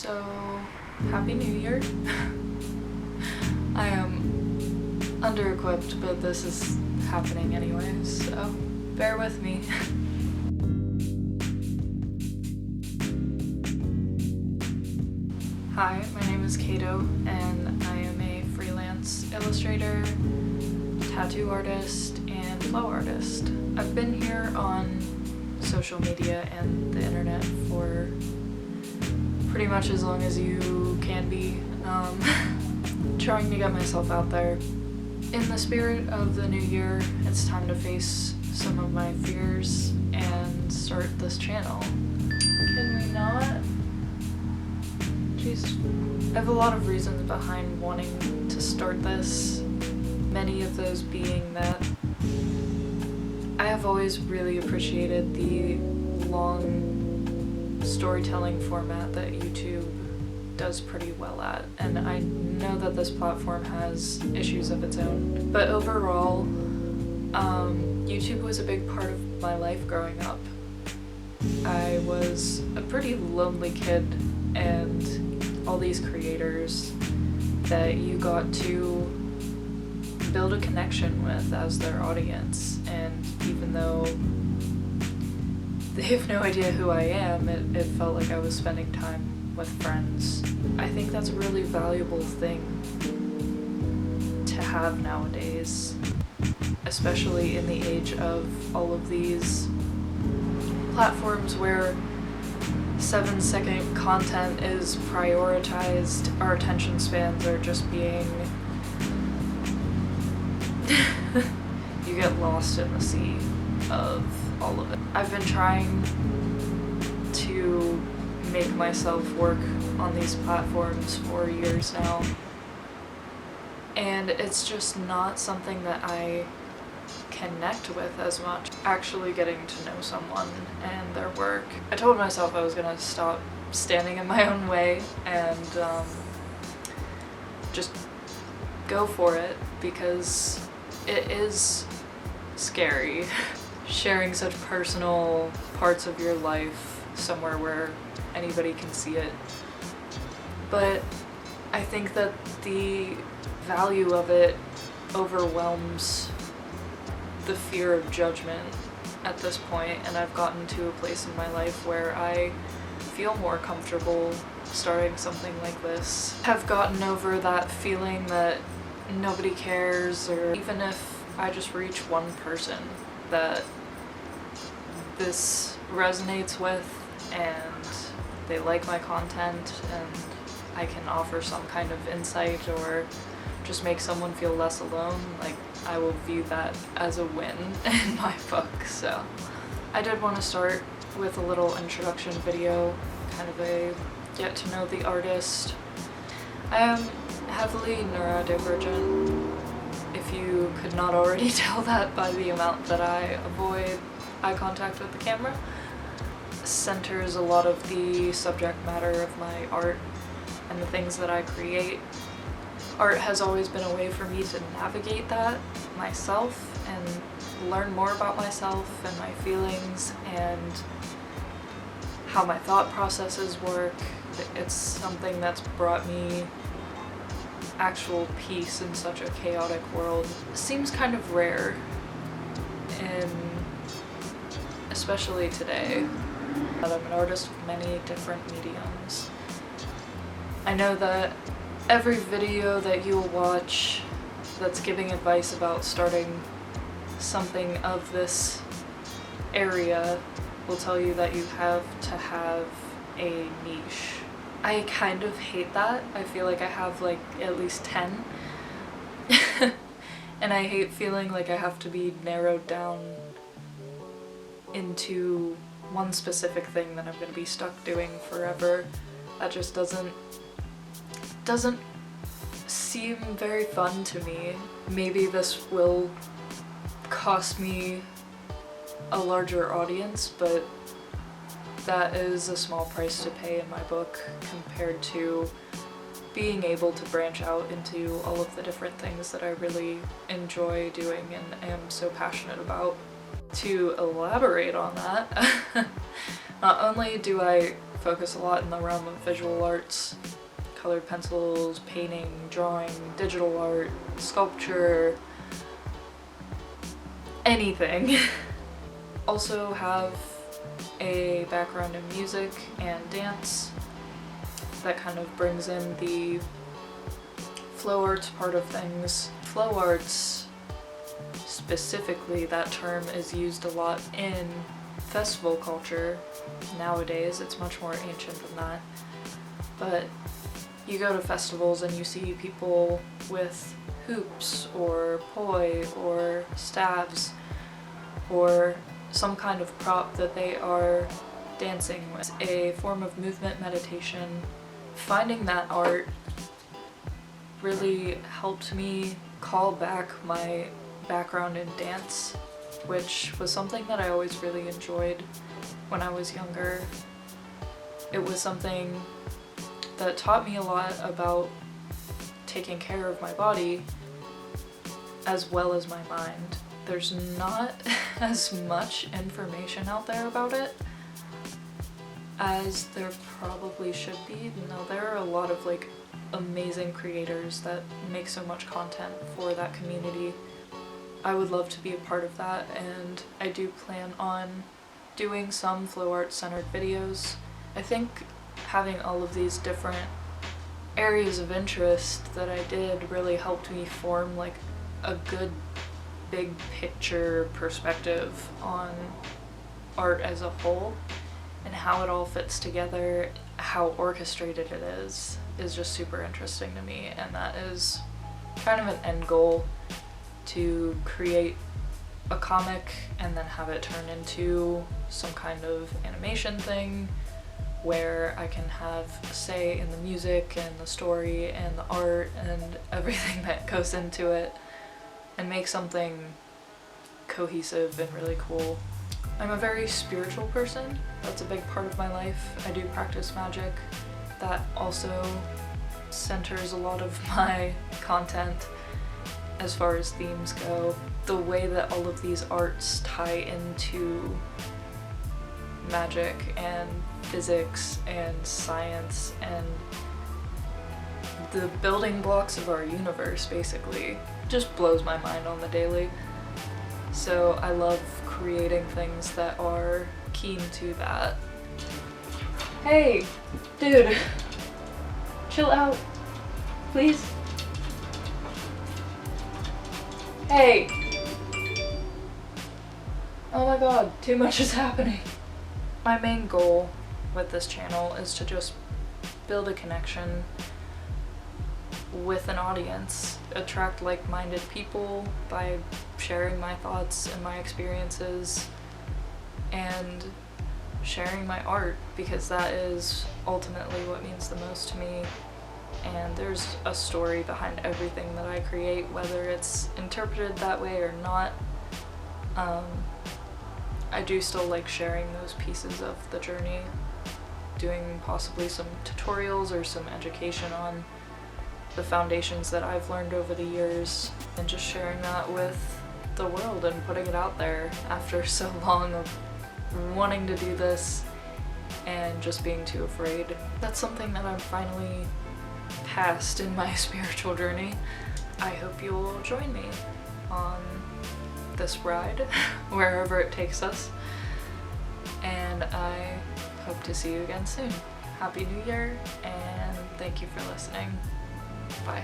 So, Happy New Year. I am under-equipped, but this is happening anyway, so bear with me. Hi, my name is Kato, and I am a freelance illustrator, tattoo artist, and flow artist. I've been here on social media and the internet for pretty much as long as you can be, trying to get myself out there. In the spirit of the new year, it's time to face some of my fears and start this channel. Can we not? Jeez. I have a lot of reasons behind wanting to start this, many of those being that I have always really appreciated the long storytelling format that YouTube does pretty well at, and I know that this platform has issues of its own, but overall, YouTube was a big part of my life growing up. I was a pretty lonely kid, and all these creators that you got to build a connection with as their audience, and even though they have no idea who I am, it felt like I was spending time with friends. I think that's a really valuable thing to have nowadays, especially in the age of all of these platforms where 7-second content is prioritized. Our attention spans are just being you get lost in the sea of all of it. I've been trying to make myself work on these platforms for years now, and it's just not something that I connect with as much. Actually getting to know someone and their work. I told myself I was gonna stop standing in my own way and just go for it, because it is scary sharing such personal parts of your life somewhere where anybody can see it. But I think that the value of it overwhelms the fear of judgment at this point, and I've gotten to a place in my life where I feel more comfortable starting something like this. I've gotten over that feeling that nobody cares, or even if I just reach one person that this resonates with and they like my content and I can offer some kind of insight or just make someone feel less alone, like, I will view that as a win in my book. So I did want to start with a little introduction video, kind of a get to know the artist. I am heavily neurodivergent, if you could not already tell that by the amount that I avoid eye contact with the camera. Centers a lot of the subject matter of my art and the things that I create. Art has always been a way for me to navigate that myself and learn more about myself and my feelings and how my thought processes work. It's something that's brought me actual peace in such a chaotic world. It seems kind of rare, especially today, that I'm an artist with many different mediums. I know that every video that you'll watch that's giving advice about starting something of this area will tell you that you have to have a niche. I kind of hate that. I feel like I have like at least 10 and I hate feeling like I have to be narrowed down into one specific thing that I'm gonna be stuck doing forever. That just doesn't seem very fun to me. Maybe this will cost me a larger audience, but that is a small price to pay in my book compared to being able to branch out into all of the different things that I really enjoy doing and am so passionate about. To elaborate on that, Not only do I focus a lot in the realm of visual arts, colored pencils, painting, drawing, digital art, sculpture, anything. Also have a background in music and dance that kind of brings in the flow arts part of things. Flow arts, specifically, that term is used a lot in festival culture. Nowadays, it's much more ancient than that. But you go to festivals and you see people with hoops or poi or staves or some kind of prop that they are dancing with. A form of movement meditation. Finding that art really helped me call back my background in dance, which was something that I always really enjoyed when I was younger. It was something that taught me a lot about taking care of my body as well as my mind. There's not as much information out there about it as there probably should be. No, there are a lot of like amazing creators that make so much content for that community. I would love to be a part of that, and I do plan on doing some flow art centered videos. I think having all of these different areas of interest that I did really helped me form like a good big picture perspective on art as a whole, and how it all fits together, how orchestrated it is just super interesting to me, and that is kind of an end goal, to create a comic and then have it turn into some kind of animation thing where I can have say in the music and the story and the art and everything that goes into it, and make something cohesive and really cool. I'm a very spiritual person. That's a big part of my life. I do practice magic. That also centers a lot of my content as far as themes go. The way that all of these arts tie into magic and physics and science and the building blocks of our universe basically just blows my mind on the daily. So I love creating things that are keen to that. Hey, dude, chill out, please. Hey! Oh my god, too much is happening. My main goal with this channel is to just build a connection with an audience, attract like-minded people by sharing my thoughts and my experiences, and sharing my art, because that is ultimately what means the most to me. And there's a story behind everything that I create, whether it's interpreted that way or not. I do still like sharing those pieces of the journey, doing possibly some tutorials or some education on the foundations that I've learned over the years, and just sharing that with the world and putting it out there after so long of wanting to do this and just being too afraid. That's something that I'm finally past in my spiritual journey. I hope you'll join me on this ride, wherever it takes us, and I hope to see you again soon. Happy New Year, and thank you for listening. Bye.